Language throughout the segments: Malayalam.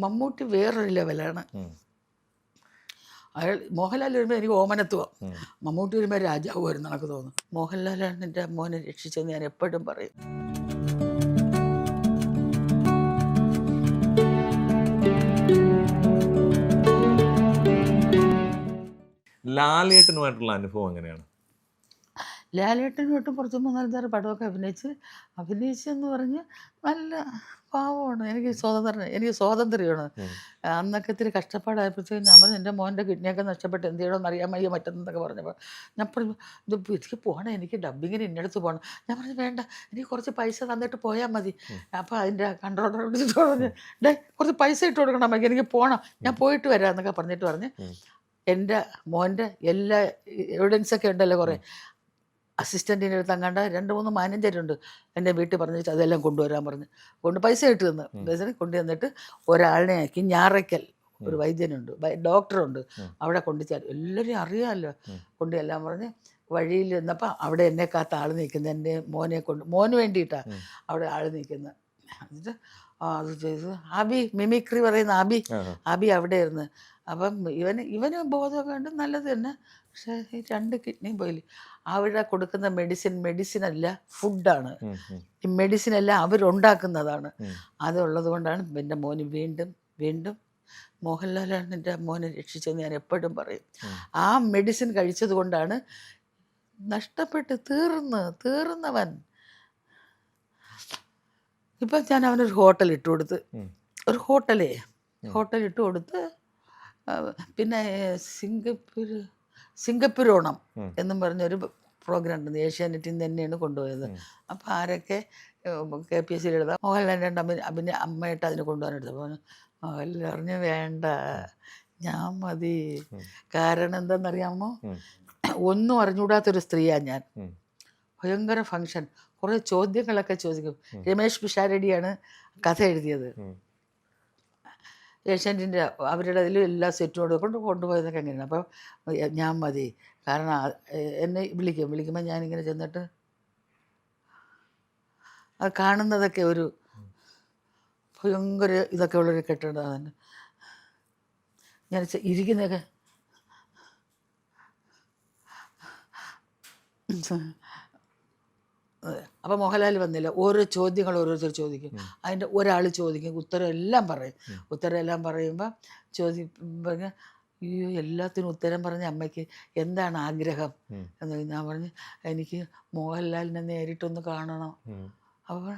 മമ്മൂട്ടി വേറൊരു ലെവലാണ്. അയാൾ മോഹൻലാൽ വരുമ്പോൾ എനിക്ക് ഓമനത്വം, മമ്മൂട്ടി വരുമ്പോൾ രാജാവ് വരുന്ന എനിക്ക് തോന്നുന്നു. മോഹൻലാലാണ് എൻ്റെ മോനെ രക്ഷിച്ചെന്ന് ഞാൻ എപ്പോഴും പറയും. ലാലേട്ടനുമായിട്ടുള്ള അനുഭവം എങ്ങനെയാണ്? ലാലേട്ടനുമായിട്ടും പുറത്ത് 3-4 പടമൊക്കെ അഭിനയിച്ചെന്ന് പറഞ്ഞ് നല്ല പാവമാണ്. എനിക്ക് സ്വാതന്ത്ര്യമാണ്. അന്നൊക്കെ ഇത്തിരി കഷ്ടപ്പാടായപ്പോഴത്തേക്കും ഞാൻ പറഞ്ഞു എൻ്റെ മോൻ്റെ കിഡ്നിയൊക്കെ നഷ്ടപ്പെട്ട് എന്ത് ചെയ്യണമെന്ന് അറിയാൻ വയ്യ മറ്റെന്നൊക്കെ പറഞ്ഞപ്പോൾ ഞാൻ പറഞ്ഞു ഇത് എനിക്ക് പോകണം, എനിക്ക് ഡബ്ബിങ്ങിന് ഇന്നടത്ത് പോകണം. ഞാൻ പറഞ്ഞു വേണ്ട, എനിക്ക് കുറച്ച് പൈസ തന്നിട്ട് പോയാൽ മതി. അപ്പോൾ അതിൻ്റെ കൺട്രോളർ വിളിച്ചിട്ട് പറഞ്ഞു ഡേ കുറച്ച് പൈസ ഇട്ട് കൊടുക്കണം അമ്മയ്ക്ക്, എനിക്ക് പോകണം, ഞാൻ പോയിട്ട് വരാം എന്നൊക്കെ പറഞ്ഞ് എൻ്റെ മോൻ്റെ എല്ലാ എവിഡൻസൊക്കെ ഉണ്ടല്ലോ കുറേ. അസിസ്റ്റൻറ്റിൻ്റെ അടുത്ത് അങ്ങാണ്ട് 2-3 മാനേജരുണ്ട് എൻ്റെ വീട്ടിൽ പറഞ്ഞിട്ട് അതെല്ലാം കൊണ്ടുവരാൻ പറഞ്ഞ് പൈസ ഇട്ട് തന്നു. പൈസ കൊണ്ടുവന്നിട്ട് ഒരാളിനെ ആക്കി ഞാറയ്ക്കൽ ഒരു വൈദ്യനുണ്ട്, ഡോക്ടറുണ്ട്, അവിടെ കൊണ്ടുചാൽ എല്ലാവരും അറിയാമല്ലോ. കൊണ്ടുചെല്ലാൻ പറഞ്ഞ് വഴിയിൽ നിന്നപ്പോൾ അവിടെ എന്നെ കാത്ത ആൾ നിൽക്കുന്നത്, എൻ്റെ മോന് വേണ്ടിയിട്ടാണ് അവിടെ ആൾ നിൽക്കുന്നത്. എന്നിട്ട് അത് ചെയ്ത് മിമിക്രി പറയുന്ന ആബി അവിടെ ആയിരുന്നു. അപ്പം ഇവന് ബോധമൊക്കെ ഉണ്ട്, നല്ലത് തന്നെ. പക്ഷേ ഈ 2 കിഡ്നിയും പോയില്ല. അവിടെ കൊടുക്കുന്ന മെഡിസിനല്ല, ഫുഡാണ്. ഈ മെഡിസിനെല്ലാം അവരുണ്ടാക്കുന്നതാണ്. അതുള്ളത് കൊണ്ടാണ് എൻ്റെ മോന് വീണ്ടും മോഹൻലാലാണ് എൻ്റെ മോനെ രക്ഷിച്ചെന്ന് ഞാൻ എപ്പോഴും പറയും. ആ മെഡിസിൻ കഴിച്ചത് കൊണ്ടാണ് നഷ്ടപ്പെട്ട് തീർന്നവൻ. ഇപ്പം ഞാൻ അവനൊരു ഹോട്ടൽ ഇട്ട് കൊടുത്ത്, ഹോട്ടൽ ഇട്ട് കൊടുത്ത്. പിന്നെ സിംഗപ്പൂർ ഓണം എന്നും പറഞ്ഞൊരു പ്രോഗ്രാം ഉണ്ട്, ഏഷ്യാനെറ്റിൽ നിന്ന് തന്നെയാണ് കൊണ്ടുപോയത്. അപ്പോൾ ആരൊക്കെ KPSC എഴുതാം, മോഹൻലാലിൻ്റെ അമ്മയായിട്ട് അതിന് കൊണ്ടുപോകാനെടുത്തപ്പോൾ മോഹൻലാൽ പറഞ്ഞു വേണ്ട, ഞാൻ മതി. കാരണം എന്താണെന്നറിയാമോ, ഒന്നും അറിഞ്ഞുകൂടാത്തൊരു സ്ത്രീയാണ് ഞാൻ. ഭയങ്കര ഫങ്ഷൻ, കുറേ ചോദ്യങ്ങളൊക്കെ ചോദിക്കും. രമേശ് പിഷാരടിയാണ് കഥ എഴുതിയത്. ഏഷ്യാനെറ്റിൻ്റെ അവരുടെ അതിലും എല്ലാ സെറ്റും കൊണ്ടുപോയതൊക്കെ എങ്ങനെയാണ്. അപ്പോൾ ഞാൻ മതി, കാരണം എന്നെ വിളിക്കുമ്പോൾ ഞാനിങ്ങനെ ചെന്നിട്ട് അത് കാണുന്നതൊക്കെ ഒരു ഭയങ്കര ഇതൊക്കെ ഉള്ളൊരു കെട്ടിടമാണ്. ഞാൻ ഇരിക്കുന്നതൊക്കെ അപ്പോൾ മോഹൻലാൽ വന്നില്ല. ഓരോ ചോദ്യങ്ങൾ ഓരോരുത്തർ ചോദിക്കും. അതിൻ്റെ ഒരാൾ ചോദിക്കും, ഉത്തരം എല്ലാം പറയുമ്പോൾ പറഞ്ഞ അയ്യോ എല്ലാത്തിനും ഉത്തരം പറഞ്ഞ അമ്മയ്ക്ക് എന്താണ് ആഗ്രഹം എന്ന് ഞാൻ പറഞ്ഞു എനിക്ക് മോഹൻലാലിനെ നേരിട്ടൊന്ന് കാണണം. അപ്പോൾ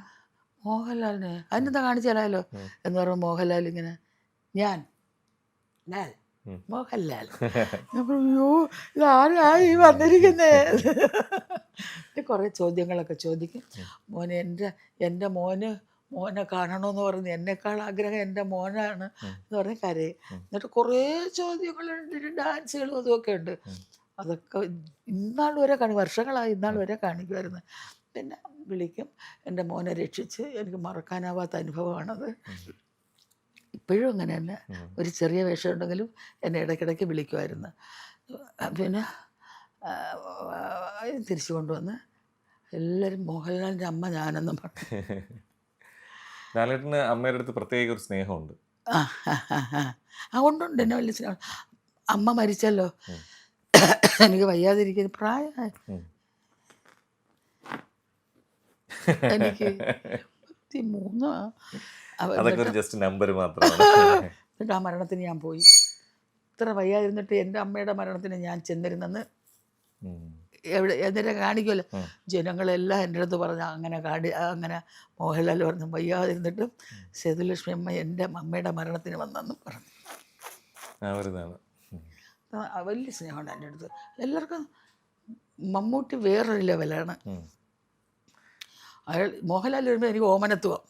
മോഹൻലാലിനെ അതിനെന്താ കാണിച്ചാലോ എന്ന് പറയുമ്പോൾ മോഹൻലാൽ ഇങ്ങനെ മോഹൻലാൽ ഞാൻ പറഞ്ഞു അയ്യോ ഇതാരായി വന്നിരിക്കുന്നേ. കുറേ ചോദ്യങ്ങളൊക്കെ ചോദിക്കും. എൻ്റെ മോനെ കാണണമെന്ന് പറഞ്ഞ് എന്നെക്കാൾ ആഗ്രഹം എൻ്റെ മോനാണ് എന്ന് പറഞ്ഞ് കരയും. എന്നിട്ട് കുറേ ചോദ്യങ്ങളുണ്ട്, ഡാൻസുകളും അതുമൊക്കെ ഉണ്ട്. അതൊക്കെ ഇന്നാൾ വരെ വർഷങ്ങളായി ഇന്നാൾ വരെ കാണിക്കുമായിരുന്നു. പിന്നെ വിളിക്കും, എൻ്റെ മോനെ രക്ഷിച്ച്. എനിക്ക് മറക്കാനാവാത്ത അനുഭവമാണത്. ഇപ്പോഴും അങ്ങനെ തന്നെ, ഒരു ചെറിയ വേഷം ഉണ്ടെങ്കിലും എന്നെ ഇടയ്ക്കിടയ്ക്ക് വിളിക്കുമായിരുന്നു. പിന്നെ തിരിച്ചു കൊണ്ടുവന്ന് എല്ലാവരും മോഹൻലാലിൻ്റെ അമ്മ ഞാനെന്നും പറഞ്ഞു. ലാലേട്ടന് അമ്മയുടെ അടുത്ത് പ്രത്യേക ഒരു സ്നേഹമുണ്ട്. ഉണ്ടുണ്ട്, എന്നെ വലിയ സ്നേഹം. അമ്മ മരിച്ചല്ലോ, എനിക്ക് വയ്യാതിരിക്കുന്ന പ്രായമായി. എനിക്ക് 23. എന്നിട്ട് ആ മരണത്തിന് ഞാൻ പോയി. ഇത്ര വയ്യാതിരുന്നിട്ട് എൻ്റെ അമ്മയുടെ മരണത്തിന് ഞാൻ ചെന്നിരുന്നെന്ന് എന്തിനെ കാണിക്കുമല്ലോ. ജനങ്ങളെല്ലാം എൻ്റെ അടുത്ത് പറഞ്ഞു അങ്ങനെ മോഹൻലാൽ പറഞ്ഞു വയ്യാതിരുന്നിട്ടും സേതുലക്ഷ്മി അമ്മ എൻ്റെ അമ്മയുടെ മരണത്തിന് വന്നെന്നും പറഞ്ഞു. വലിയ സ്നേഹമുണ്ട് എൻ്റെ അടുത്ത്. എല്ലാവർക്കും മമ്മൂട്ടി വേറൊരു ലെവലാണ്. അയാൾ മോഹൻലാൽ വരുമ്പോൾ എനിക്ക് ഓമനത്വം,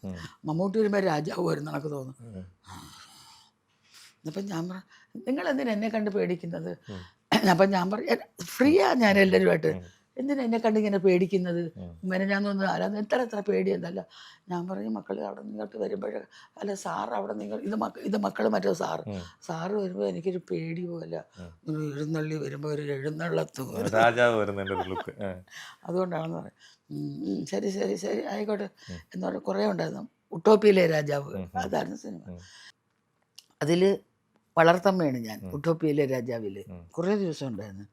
മമ്മൂട്ടി വരുമ്പോൾ രാജാവ് വരുന്ന എനിക്ക് തോന്നുന്നു. അപ്പം ഞാൻ പറഞ്ഞു നിങ്ങളെന്തിനാ എന്നെ കണ്ട് പേടിക്കുന്നത്? അപ്പം ഞാൻ പറഞ്ഞു ഫ്രീയാ ഞാൻ എല്ലാവരുമായിട്ട്, എന്തിനാ എന്നെ കണ്ട് ഇങ്ങനെ പേടിക്കുന്നത്? ഞാൻ തോന്നുന്നു ആരാന്ന് എത്ര പേടിയെന്നല്ല. ഞാൻ പറഞ്ഞു മക്കൾ അവിടെ നിങ്ങൾക്ക് വരുമ്പോൾ അല്ല സാറ് അവിടെ ഇത് മക്കൾ മറ്റോ സാറ് വരുമ്പോൾ എനിക്കൊരു പേടി പോലെ എഴുന്നള്ളി വരുമ്പോൾ ഒരു എഴുന്നള്ളത്ത് അതുകൊണ്ടാണെന്ന് പറയും. ശരി ആയിക്കോട്ടെ എന്ന് പറഞ്ഞാൽ കുറേ ഉണ്ടായിരുന്നു. ഉട്ടോപ്പിയിലെ രാജാവ്, അതായിരുന്നു സിനിമ. അതിൽ വളർത്തമ്മയാണ് ഞാൻ ഉട്ടോപ്പിയയിലെ രാജാവിൽ ഉം. കുറേ ദിവസം ഉണ്ടായിരുന്നു.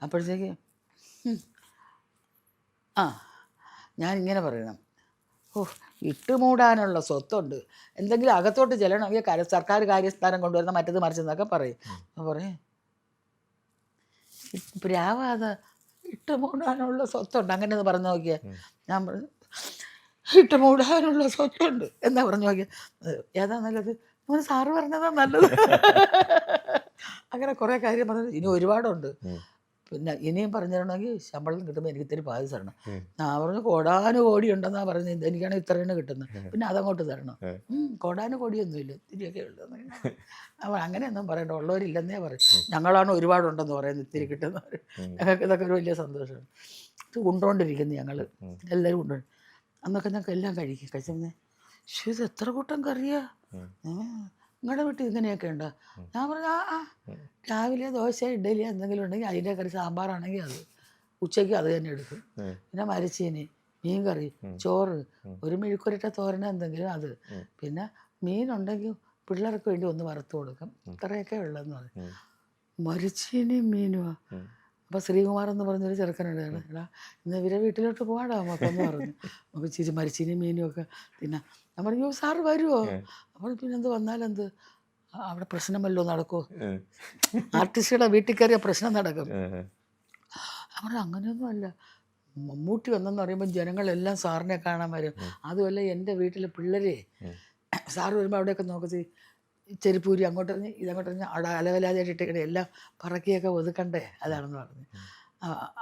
അപ്പോഴത്തേക്ക് ആ ഞാനിങ്ങനെ പറയണം, ഓ ഇട്ടുമൂടാനുള്ള സ്വത്തുണ്ട്, എന്തെങ്കിലും അകത്തോട്ട് ചെല്ലണമെങ്കിൽ സർക്കാർ കാര്യസ്ഥാനം കൊണ്ടുവരുന്ന മറ്റത് മറിച്ചെന്നൊക്കെ പറയും. അപ്പോൾ പറയും പ്രാവാതെ ഇട്ടുമൂടാനുള്ള സ്വത്തുണ്ട്, അങ്ങനെ ഒന്ന് പറഞ്ഞു നോക്കിയാൽ. ഞാൻ പറഞ്ഞു ഇട്ടുമൂടാനുള്ള സ്വത്തുണ്ട് എന്നാ പറഞ്ഞു നോക്കിയാൽ, ഏതാ നല്ലത്, മോന് സാറ് പറഞ്ഞതാ നല്ലത്. അങ്ങനെ കുറേ കാര്യം പറഞ്ഞു. ഇനി ഒരുപാടുണ്ട്, പിന്നെ ഇനിയും പറഞ്ഞു തരണമെങ്കിൽ ശമ്പളം കിട്ടുമ്പോൾ എനിക്ക് ഇത്തിരി പാതി തരണം. ഞാൻ പറഞ്ഞു കോടാനുകോടി ഉണ്ടെന്നാ പറഞ്ഞത്, എനിക്കാണെങ്കിൽ ഇത്രയാണ് കിട്ടുന്നത്, പിന്നെ അതങ്ങോട്ട് തരണം. കോടാനുകോടിയൊന്നുമില്ല, ഇത്തിരിയൊക്കെ ഉള്ളതെന്ന്. അപ്പോൾ അങ്ങനെയൊന്നും പറയണ്ട, ഉള്ളവരില്ലെന്നേ പറയും. ഞങ്ങളാണ് ഒരുപാടുണ്ടെന്ന് പറയുന്നത്, ഇത്തിരി കിട്ടുന്നവർ. ഞങ്ങൾക്ക് ഇതൊക്കെ ഒരു വലിയ സന്തോഷമാണ്. ഇത് കൊണ്ടുകൊണ്ടിരിക്കുന്നു ഞങ്ങൾ എല്ലാവരും കൊണ്ടുപോയി. അന്നൊക്കെ ഞങ്ങൾക്ക് എല്ലാം കഴിച്ചേ, പക്ഷേ ഇത് എത്ര കൂട്ടം കറിയാ, നിങ്ങളുടെ വീട്ടിൽ ഇങ്ങനെയൊക്കെ ഉണ്ടോ? ഞാൻ പറഞ്ഞു ആ രാവിലെ ദോശ ഇഡ്ഡലി എന്തെങ്കിലും ഉണ്ടെങ്കിൽ അതിൻ്റെ കറി, സാമ്പാറാണെങ്കിൽ അത്, ഉച്ചയ്ക്ക് അത് തന്നെ എടുക്കും. പിന്നെ മരച്ചീനി, മീൻ കറി, ചോറ്, ഒരു മെഴുക്കുരട്ട തോരന എന്തെങ്കിലും അത്, പിന്നെ മീനുണ്ടെങ്കിൽ പിള്ളേർക്ക് വേണ്ടി ഒന്ന് വറുത്ത് കൊടുക്കും. ഇത്രയൊക്കെ ഉള്ളതെന്ന് പറയും. മരച്ചീനിയും മീനുമാ. അപ്പോൾ ശ്രീകുമാർ എന്ന് പറഞ്ഞൊരു ചെറുക്കനുണ്ടായിരുന്നു, എടാ ഇന്ന് ഇവരെ വീട്ടിലോട്ട് പോകാടാ നമുക്കെന്ന് പറഞ്ഞു. നമുക്ക് ചിരി മരച്ചീനിയും മീനും ഒക്കെ തിന്നാം. ഞാൻ പറഞ്ഞു സാറ് വരുമോ? അപ്പോൾ പിന്നെ എന്ത് വന്നാലെന്ത്, അവിടെ പ്രശ്നം വല്ലോ നടക്കുമോ, ആർട്ടിസ്റ്റുടെ വീട്ടിൽ കയറിയ പ്രശ്നം നടക്കും. അവിടെ അങ്ങനെയൊന്നും അല്ല, മമ്മൂട്ടി വന്നെന്ന് പറയുമ്പോൾ ജനങ്ങളെല്ലാം സാറിനെ കാണാൻ വരും. അതുമല്ല എൻ്റെ വീട്ടിലെ പിള്ളേരെ സാറ് വരുമ്പോൾ അവിടെയൊക്കെ നോക്കി ചെരുപ്പൂരി അങ്ങോട്ടെറിഞ്ഞ് ഇതങ്ങോട്ടെറിഞ്ഞ് അവിടെ അലവലാതായിട്ട് ഇട്ടേക്കണേ എല്ലാം പറക്കിയൊക്കെ ഒതുക്കണ്ടേ, അതാണെന്ന് പറഞ്ഞു.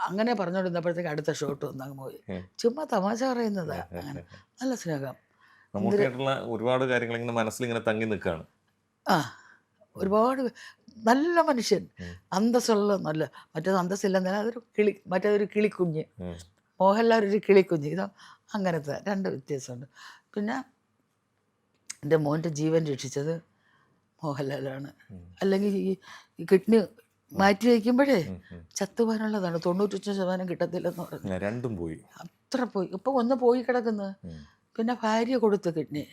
അങ്ങനെ പറഞ്ഞുകൊണ്ടിരുന്നപ്പോഴത്തേക്ക് അടുത്ത ഷോട്ട് വന്ന് അങ്ങ് പോയി. ചുമ്മാ തമാശ പറയുന്നതാ. അങ്ങനെ നല്ല സ്നേഹം. മമ്മൂട്ടിയായിട്ടുള്ള ഒരുപാട് കാര്യങ്ങൾ ഇങ്ങനെ മനസ്സിലിങ്ങനെ തങ്ങി നിൽക്കുകയാണ്. ആ ഒരുപാട് നല്ല മനുഷ്യൻ, അന്തസ്സുള്ള നല്ല, മറ്റേത് അന്തസ്സില്ലെന്നല്ല, അതൊരു മറ്റേതൊരു കിളിക്കുഞ്ഞ്. മോഹൻലാൽ ഒരു കിളിക്കുഞ്ഞ്, ഇതോ അങ്ങനത്തെ രണ്ട് വ്യത്യാസമുണ്ട്. പിന്നെ എൻ്റെ മോൻ്റെ ജീവൻ രക്ഷിച്ചത് മോഹൻലാലാണ്. അല്ലെങ്കിൽ ഈ കിഡ്നി മാറ്റി വയ്ക്കുമ്പോഴേ ചത്തുപോകാനുള്ളതാണ്, 95% കിട്ടത്തില്ലെന്ന് പറഞ്ഞു. രണ്ടും പോയി, അത്ര പോയി. ഇപ്പം ഒന്ന് പോയി കിടക്കുന്നത്. പിന്നെ ഭാര്യ കൊടുത്തു കിഡ്നി,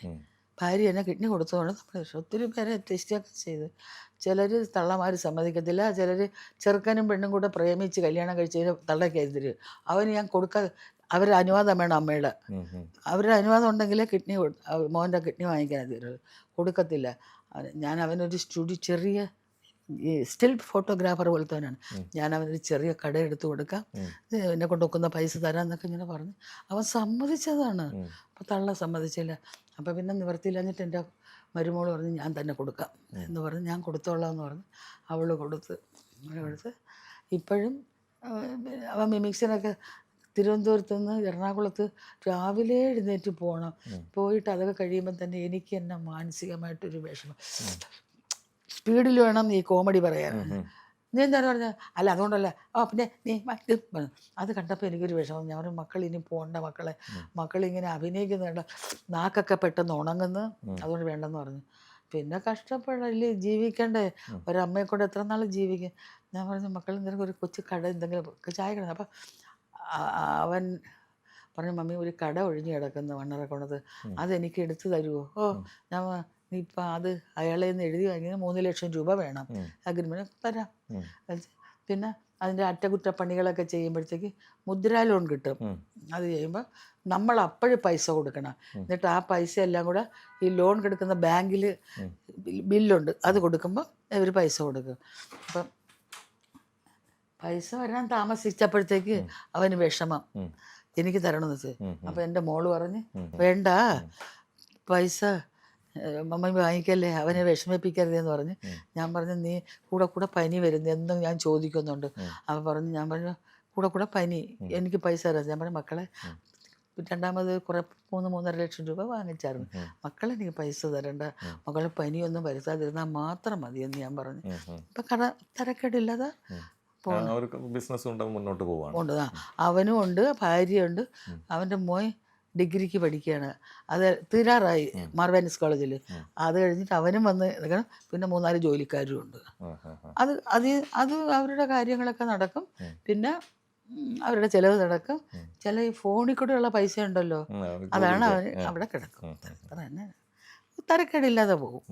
ഭാര്യ എന്നെ കിഡ്നി കൊടുത്തതുകൊണ്ട് നമ്മൾ ഒത്തിരി പേരെ ടെസ്റ്റൊക്കെ ചെയ്ത്, ചിലർ തള്ളമാർ സമ്മതിക്കത്തില്ല, ചിലർ ചെറുക്കനും പെണ്ണും കൂടെ പ്രേമിച്ച് കല്യാണം കഴിച്ചതിന് തള്ളയ്ക്കെതിര്. അവന് ഞാൻ അവരുടെ അനുവാദം വേണം അമ്മയുടെ, അവരുടെ അനുവാദം ഉണ്ടെങ്കിലേ കിഡ്നി മോൻ്റെ കിഡ്നി വാങ്ങിക്കാൻ തീരുള്ളൂ, കൊടുക്കത്തില്ല. ഞാൻ അവനൊരു ചെറിയ ഈ സ്റ്റിൽ ഫോട്ടോഗ്രാഫർ പോലത്തവനാണ്. ഞാൻ അവനൊരു ചെറിയ കട എടുത്തു കൊടുക്കാം, എന്നെ കൊണ്ട് ഒക്കുന്ന പൈസ തരാം എന്നൊക്കെ ഇങ്ങനെ പറഞ്ഞ് അവൻ സമ്മതിച്ചതാണ്. അപ്പോൾ തള്ള സമ്മതിച്ചില്ല. അപ്പോൾ പിന്നെ നിവർത്തിയില്ലാഞ്ഞിട്ട് എൻ്റെ മരുമോൾ പറഞ്ഞ് ഞാൻ തന്നെ കൊടുക്കാം എന്ന് പറഞ്ഞ് ഞാൻ കൊടുത്തോളാം എന്ന് പറഞ്ഞ് അവൾ കൊടുത്ത് ഇപ്പോഴും അവൻ മിമിക്സിനൊക്കെ തിരുവനന്തപുരത്ത് നിന്ന് എറണാകുളത്ത് രാവിലെ എഴുന്നേറ്റ് പോകണം. പോയിട്ട് അതൊക്കെ കഴിയുമ്പോൾ തന്നെ എനിക്ക് എന്നെ മാനസികമായിട്ടൊരു വിഷമം. സ്പീഡിൽ വേണം ഈ കോമഡി പറയാൻ. നീ എന്താണ് പറഞ്ഞത്? അല്ല അതുകൊണ്ടല്ല, പിന്നെ നീ അത് കണ്ടപ്പോൾ എനിക്കൊരു വിഷമം. ഞാൻ പറഞ്ഞു മക്കൾ ഇനി പോകണ്ട, മക്കളിങ്ങനെ അഭിനയിക്കുന്നുണ്ട്, നാക്കൊക്കെ പെട്ടെന്ന് ഉണങ്ങുന്നു, അതുകൊണ്ട് വേണ്ടെന്ന് പറഞ്ഞു. പിന്നെ കഷ്ടപ്പെടല്ലേ, ജീവിക്കണ്ടേ, ഒരമ്മയെ കൊണ്ട് എത്ര നാൾ ജീവിക്കും. ഞാൻ പറഞ്ഞു മക്കൾ എന്തെങ്കിലും ഒരു കൊച്ചു കട എന്തെങ്കിലും ചായ കിടന്നു. അപ്പം അവൻ പറഞ്ഞു മമ്മി ഒരു കട ഒഴിഞ്ഞു കിടക്കുന്നു വണ്ണറക്കോണത്ത്, അതെനിക്ക് എടുത്തു തരുമോ? ഞാൻ ഇപ്പം അത് അയാളെ നിന്ന് എഴുതി വാങ്ങിയത് 3 ലക്ഷം രൂപ വേണം, അഗ്രിമെൻറ്റ് തരാം. പിന്നെ അതിൻ്റെ അറ്റകുറ്റപ്പണികളൊക്കെ ചെയ്യുമ്പോഴത്തേക്ക് മുദ്രാ ലോൺ കിട്ടും. അത് ചെയ്യുമ്പോൾ നമ്മൾ അപ്പോഴും പൈസ കൊടുക്കണം. എന്നിട്ട് ആ പൈസ എല്ലാം കൂടെ ഈ ലോൺ കൊടുക്കുന്ന ബാങ്കിൽ ബില്ലുണ്ട്, അത് കൊടുക്കുമ്പോൾ ഇവർ പൈസ കൊടുക്കും. അപ്പം പൈസ വരാൻ താമസിച്ചപ്പോഴത്തേക്ക് അവന് വിഷമം, എനിക്ക് തരണമെന്ന് വെച്ച്. അപ്പം എൻ്റെ മോള് പറഞ്ഞ് വേണ്ട, പൈസ മമ്മ വാങ്ങിക്കല്ലേ, അവനെ വിഷമിപ്പിക്കരുതെന്ന് പറഞ്ഞ്. ഞാൻ പറഞ്ഞു നീ കൂടെ പനി വരുന്നു എന്നും ഞാൻ ചോദിക്കുന്നുണ്ട്. അവൻ പറഞ്ഞു, ഞാൻ പറഞ്ഞു കൂടെ പനി, എനിക്ക് പൈസ തരാം. ഞാൻ പറഞ്ഞു മക്കളെ രണ്ടാമത് 3.5 ലക്ഷം രൂപ വാങ്ങിച്ചായിരുന്നു, മക്കളെനിക്ക് പൈസ തരണ്ട, മക്കളെ പനിയൊന്നും വരുത്താതിരുന്നാൽ മാത്രം മതിയെന്ന് ഞാൻ പറഞ്ഞു. ഇപ്പം കട തരക്കേടില്ലാതെ ബിസിനസ് മുന്നോട്ട് പോവാണ്. ഉണ്ട്. അവനും ഉണ്ട്, ഭാര്യയുണ്ട്. അവൻ്റെ മോൻ ഡിഗ്രിക്ക് പഠിക്കുകയാണ്, അത് തീരാറായി മാർവാനിസ് കോളേജിൽ. അത് കഴിഞ്ഞിട്ട് അവനും വന്ന് എടുക്കണം. പിന്നെ 3-4 ജോലിക്കാരും ഉണ്ട്. അത് അവരുടെ കാര്യങ്ങളൊക്കെ നടക്കും. പിന്നെ അവരുടെ ചിലവ് നടക്കും. ചില ഈ ഫോണിൽ കൂടെയുള്ള പൈസ ഉണ്ടല്ലോ, അതാണ് അവന് അവിടെ കിടക്കും. അത്ര തന്നെ, തരക്കേടില്ലാതെ പോകും.